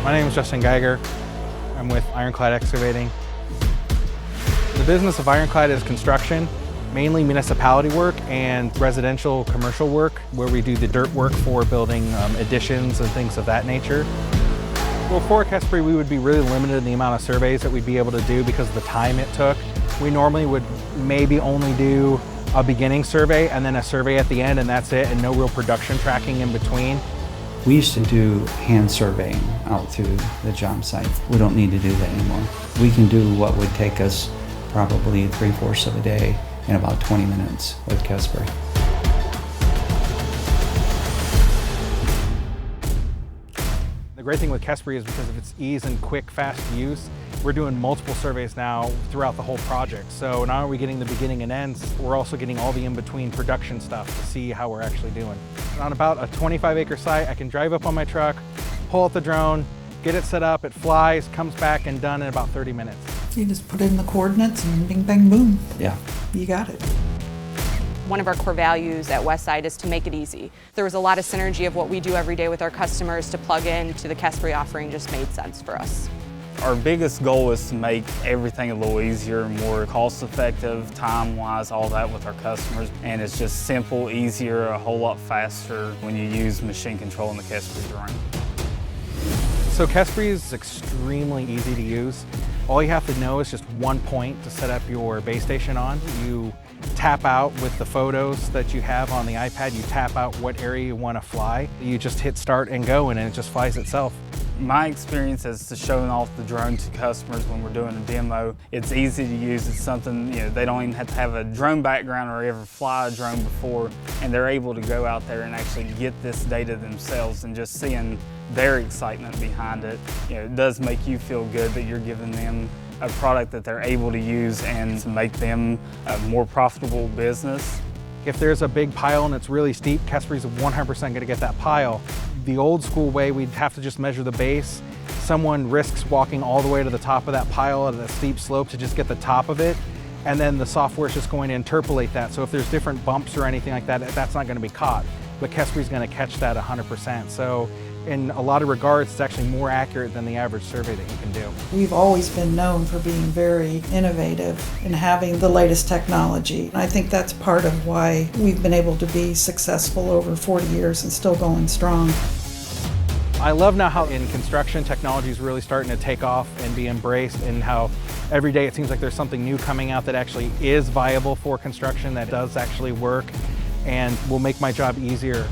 My name is Justin Geiger. I'm with Ironclad Excavating. The business of Ironclad is construction, mainly municipality work and residential commercial work, where we do the dirt work for building additions and things of that nature. Well, for Kespry, we would be really limited in the amount of surveys that we'd be able to do because of the time it took. We normally would maybe only do a beginning survey and then a survey at the end, and that's it, and no real production tracking in between. We used to do hand surveying out through the job site. We don't need to do that anymore. We can do what would take us probably 3/4 of a day in about 20 minutes with Kespry. The great thing with Kespry is because of its ease and quick, fast use, we're doing multiple surveys now throughout the whole project. So not only are we getting the beginning and ends, we're also getting all the in-between production stuff to see how we're actually doing. On about a 25-acre site, I can drive up on my truck, pull out the drone, get it set up, it flies, comes back and done in about 30 minutes. You just put in the coordinates and bing, bang, boom. Yeah. You got it. One of our core values at Westside is to make it easy. There was a lot of synergy of what we do every day with our customers to plug into the Kespry offering just made sense for us. Our biggest goal is to make everything a little easier, more cost-effective, time-wise, all that with our customers. And it's just simple, easier, a whole lot faster when you use machine control in the Kespry drone. So Kespry is extremely easy to use. All you have to know is just one point to set up your base station on. You tap out with the photos that you have on the iPad, you tap out what area you want to fly. You just hit start and go and it just flies itself. My experience as to showing off the drone to customers when we're doing a demo, it's easy to use. It's something, they don't even have to have a drone background or ever fly a drone before, and they're able to go out there and actually get this data themselves, and just seeing their excitement behind it, it does make you feel good that you're giving them a product that they're able to use and to make them a more profitable business. If there's a big pile and it's really steep, Kespry's 100% going to get that pile. The old school way, we'd have to just measure the base. Someone risks walking all the way to the top of that pile at a steep slope to just get the top of it, and then the software is just going to interpolate that. So if there's different bumps or anything like that, that's not going to be caught. But Kespry's going to catch that 100%. So in a lot of regards, it's actually more accurate than the average survey that you can do. We've always been known for being very innovative and having the latest technology. I think that's part of why we've been able to be successful over 40 years and still going strong. I love now how in construction technology is really starting to take off and be embraced, and how every day it seems like there's something new coming out that actually is viable for construction, that does actually work and will make my job easier.